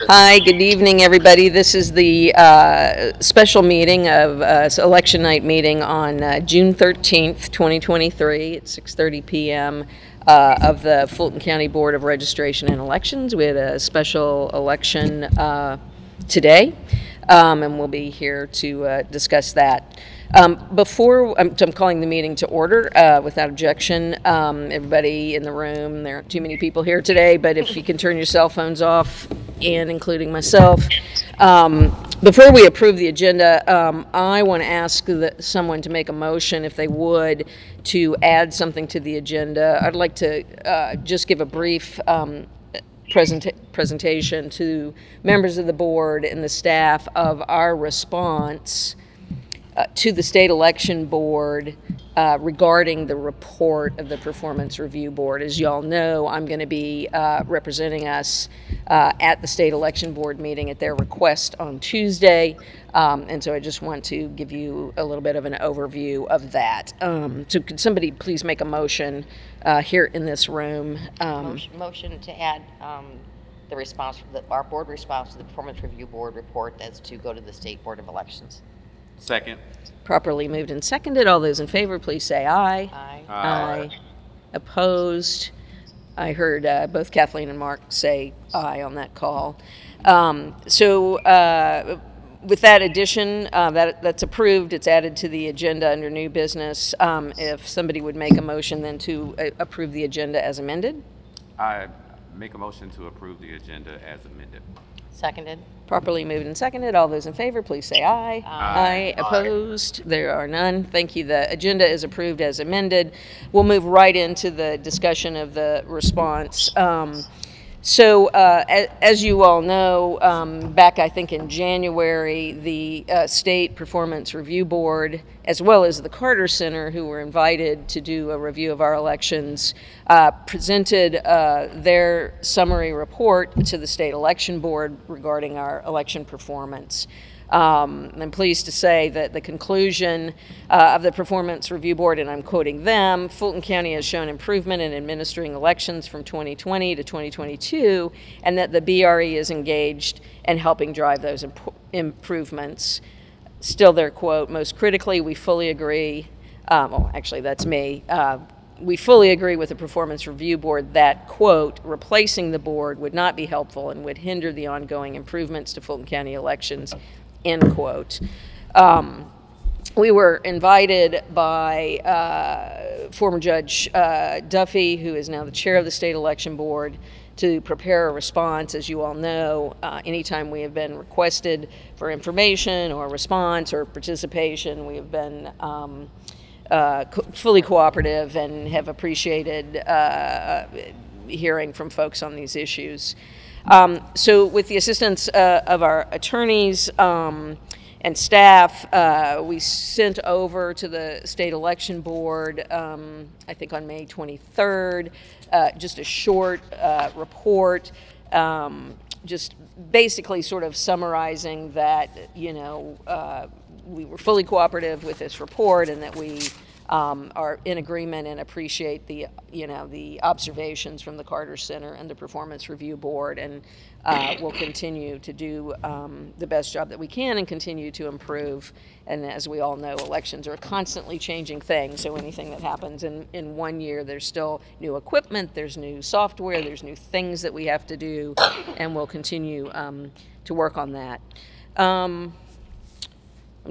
Hi, good evening, everybody. This is the special meeting of election night meeting on June 13th, 2023 at 6:30 p.m. Of the Fulton County Board of Registration and Elections. We had a special election today, and we'll be here to discuss that. Before I'm calling the meeting to order without objection. Everybody in the room, there aren't too many people here today, but if you can turn your cell phones off, and including myself. Before we approve the agenda, I want to ask someone to make a motion, if they would, to add something to the agenda. I'd like to just give a brief presentation to members of the board and the staff of our response to the State Election Board regarding the report of the Performance Review Board. As you all know, I'm going to be representing us at the State Election Board meeting at their request on Tuesday, and so I just want to give you a little bit of an overview of that. So could somebody please make a motion here in this room? Motion to add the response, our board response to the Performance Review Board report as to go to the State Board of Elections. Second. Properly moved and seconded. All those in favor, please say aye. Aye. Aye. Opposed? I heard both Kathleen and Mark say aye on that call. With that addition, that's approved. It's added to the agenda under new business. If somebody would make a motion then to approve the agenda as amended. I make a motion to approve the agenda as amended. Seconded. Properly moved and seconded. All those in favor, please say aye. Aye. Opposed? There are none. Thank you. The agenda is approved as amended. We'll move right into the discussion of the response. As you all know, back I think in January, the State Performance Review Board, as well as the Carter Center, who were invited to do a review of our elections, presented their summary report to the State Election Board regarding our election performance. I'm pleased to say that the conclusion of the Performance Review Board, and I'm quoting them, Fulton County has shown improvement in administering elections from 2020 to 2022, and that the BRE is engaged in helping drive those improvements. Still their quote, most critically, we fully agree, well, actually that's me, we fully agree with the Performance Review Board that, quote, replacing the board would not be helpful and would hinder the ongoing improvements to Fulton County elections, end quote. We were invited by former Judge Duffy, who is now the chair of the State Election Board, to prepare a response. As you all know, anytime we have been requested for information or response or participation, we have been fully cooperative and have appreciated hearing from folks on these issues. So with the assistance of our attorneys and staff, we sent over to the State Election Board, I think on May 23rd, just a short report, just basically sort of summarizing that, you know, we were fully cooperative with this report and that we are in agreement and appreciate the, you know, the observations from the Carter Center and the Performance Review Board, and we'll continue to do the best job that we can and continue to improve. And as we all know, elections are a constantly changing thing, so anything that happens in 1 year, there's still new equipment, there's new software, there's new things that we have to do, and we'll continue to work on that. I'm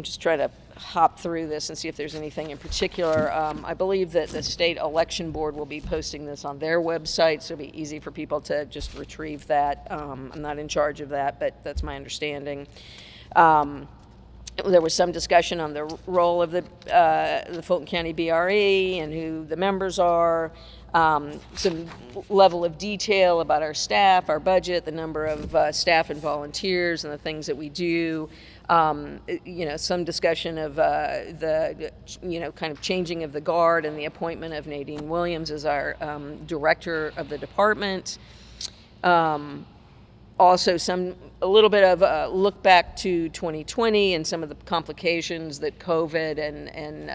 just trying to hop through this and see if there's anything in particular. I believe that the State Election Board will be posting this on their website, so it'll be easy for people to just retrieve that. I'm not in charge of that, but that's my understanding. There was some discussion on the role of the Fulton County BRE and who the members are. Some level of detail about our staff, our budget, the number of staff and volunteers, and the things that we do. You know, some discussion of the, you know, kind of changing of the guard and the appointment of Nadine Williams as our director of the department. Also, a little bit of a look back to 2020 and some of the complications that COVID and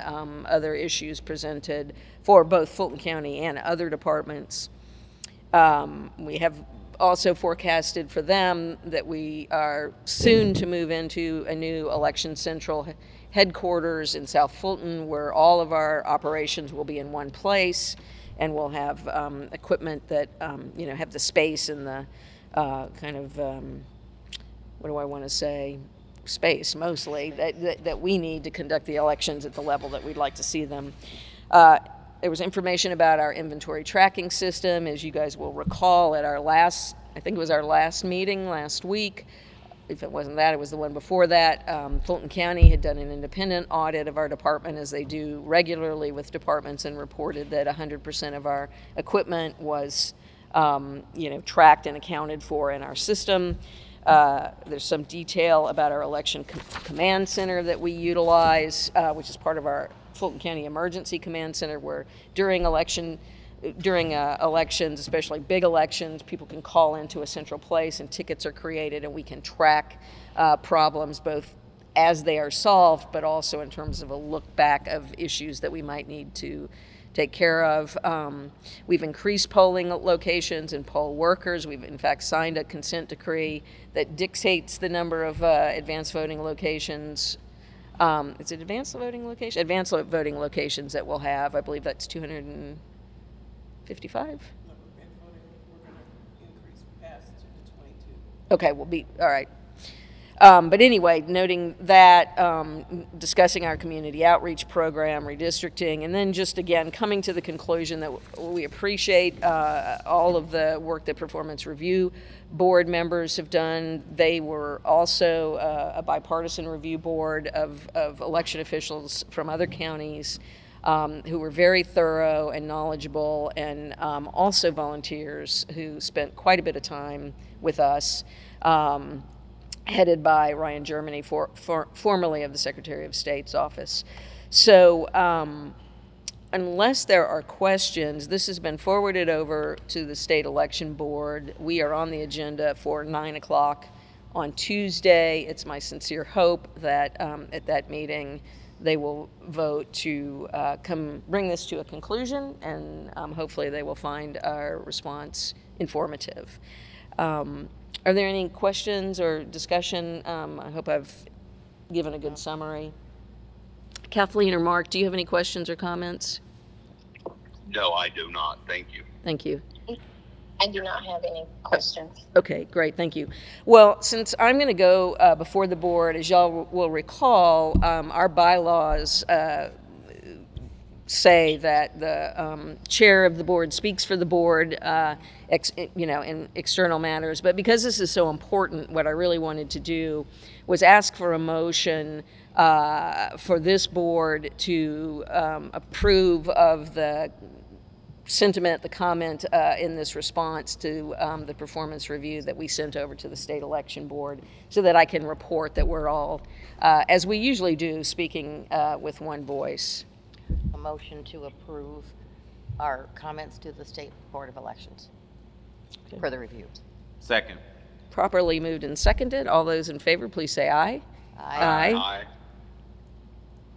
other issues presented for both Fulton County and other departments. We have also forecasted for them that we are soon to move into a new Election Central headquarters in South Fulton, where all of our operations will be in one place, and we'll have equipment that have the space and the what do I want to say? Space mostly that we need to conduct the elections at the level that we'd like to see them. There was information about our inventory tracking system. As you guys will recall, at our last, I think it was our last meeting last week, if it wasn't that, it was the one before that, Fulton County had done an independent audit of our department, as they do regularly with departments, and reported that 100% of our equipment was tracked and accounted for in our system. There's some detail about our election command center that we utilize, which is part of our Fulton County Emergency Command Center, where during elections, especially big elections, people can call into a central place and tickets are created, and we can track problems both as they are solved, but also in terms of a look back of issues that we might need to take care of. We've increased polling locations and poll workers. We've in fact signed a consent decree that dictates the number of advanced voting locations. Is it advanced voting location? Advanced voting locations that we'll have. I believe that's 255. No, advanced voting, we're going to increase past to 22. Okay, we'll be all right. But anyway, noting that, discussing our community outreach program, redistricting, and then just again coming to the conclusion that we appreciate all of the work that Performance Review Board members have done. They were also a bipartisan review board of election officials from other counties who were very thorough and knowledgeable, and also volunteers who spent quite a bit of time with us. Headed by Ryan Germany, formerly of the Secretary of State's office. So unless there are questions, this has been forwarded over to the State Election Board. We are on the agenda for 9 o'clock on Tuesday. It's my sincere hope that at that meeting they will vote to bring this to a conclusion, and hopefully they will find our response informative. Are there any questions or discussion? I hope I've given a good summary. Kathleen or Mark, do you have any questions or comments? No, I do not. Thank you. Thank you. I do not have any questions. Okay, great. Thank you. Well, since I'm going to go before the board, as y'all will recall, our bylaws say that the chair of the board speaks for the board, in external matters. But because this is so important, what I really wanted to do was ask for a motion for this board to approve of the sentiment, the comment in this response to the performance review that we sent over to the State Election Board, so that I can report that we're all, as we usually do, speaking with one voice. A motion to approve our comments to the State Board of Elections for the review. Second. Properly moved and seconded. All those in favor, please say aye. Aye. Aye.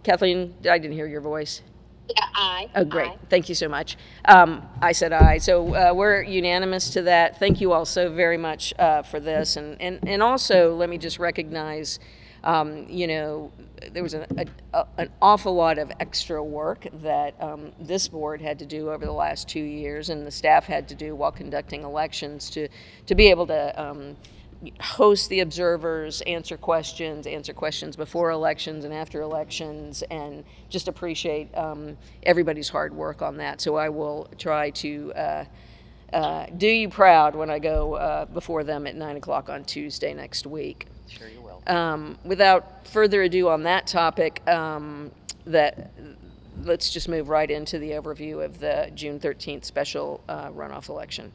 Kathleen, I didn't hear your voice. Yeah, aye. Oh, great. Aye. Thank you so much. I said aye. So we're unanimous to that. Thank you all so very much for this. And also, let me just recognize, there was an awful lot of extra work that this board had to do over the last 2 years, and the staff had to do while conducting elections to be able to host the observers, answer questions before elections and after elections, and just appreciate everybody's hard work on that. So I will try to do you proud when I go before them at 9 o'clock on Tuesday next week. Sure you will. Without further ado on that topic, let's just move right into the overview of the June 13th special runoff election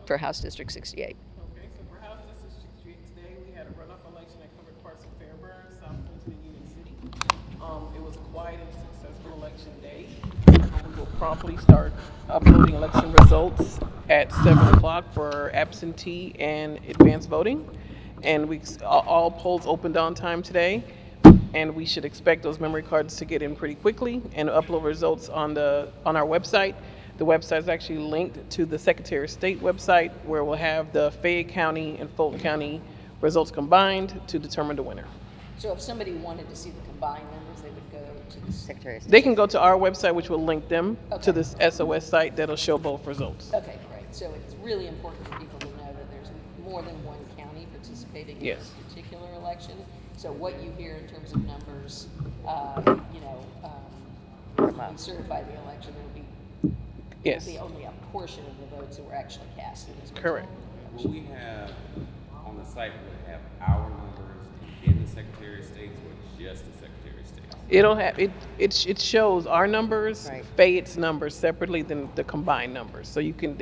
for House District 68. Okay, so for House District 68 today, we had a runoff election that covered parts of Fairburn, South Fulton, and Union City. It was a quiet and successful election day. We will promptly start uploading election results at 7 o'clock for absentee and advanced voting. And all polls opened on time today, and we should expect those memory cards to get in pretty quickly and upload results on our website The website is actually linked to the Secretary of State website, where we'll have the Fayette County and Fulton County results combined to determine the winner. So if somebody wanted to see the combined numbers, they would go to the Secretary of State. They can go to our website, which will link them Okay. to this SOS site that'll show both results. Okay, great. So it's really important for people to know that there's more than one county participating in Yes. this particular election. So what you hear in terms of numbers, when we certify the election, Yes, it'll be only a portion of the votes that were actually cast in this correct. Will we have, on the site, will it have our numbers and then the Secretary of State's, or just the Secretary of State's? It'll have, it shows our numbers, Right. Fayette's numbers separately than the combined numbers. So you can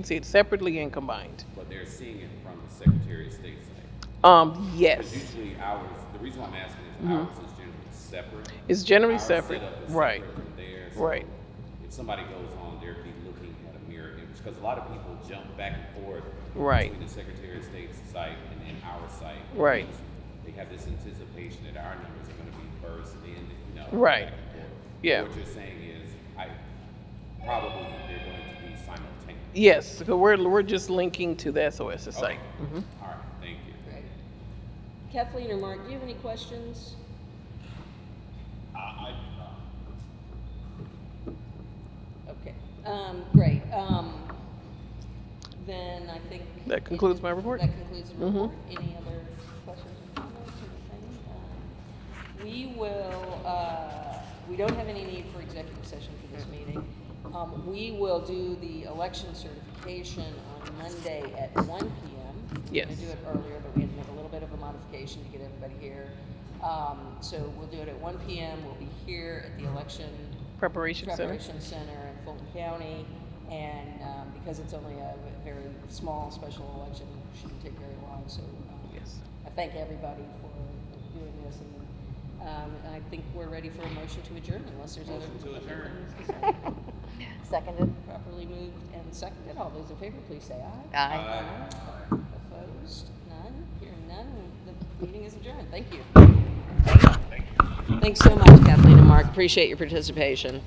see it separately and combined. But they're seeing it from the Secretary of State's site. Because Yes, usually ours, the reason why I'm asking is ours is generally separate. it's generally Our separate, setup is right, separate from theirs, so right. If somebody goes on, they'd be looking at a mirror image, because a lot of people jump back and forth Right. between the Secretary of State's site and then our site. Right. because They have this anticipation that our numbers are gonna be first, and then, Right. back and forth. Yeah. What you're saying is, probably they're going to be simultaneous. Yes, so we're just linking to the SOS site. Okay. All right, thank you. Great. Kathleen or Mark, do you have any questions? I Okay, great. Then I think. That concludes my report. That concludes the report. Any other questions or comments or anything? We will, we don't have any need for executive session for this meeting. We will do the election certification on Monday at 1 p.m. Yes. We're gonna do it earlier, but we had to make a little bit of a modification to get everybody here. So we'll do it at 1 p.m. We'll be here at the election Preparation Center. Preparation Center in Fulton County, and because it's only a very small special election, it shouldn't take very long. So Yes. I thank everybody for doing this, and I think we're ready for a motion to adjourn, unless there's other Motion to adjourn. things to say. Seconded. Properly moved and seconded. All those in favor, please say aye. Aye. Opposed? None? Hearing none, the meeting is adjourned. Thank you. Thanks so much, Kathleen and Mark. Appreciate your participation.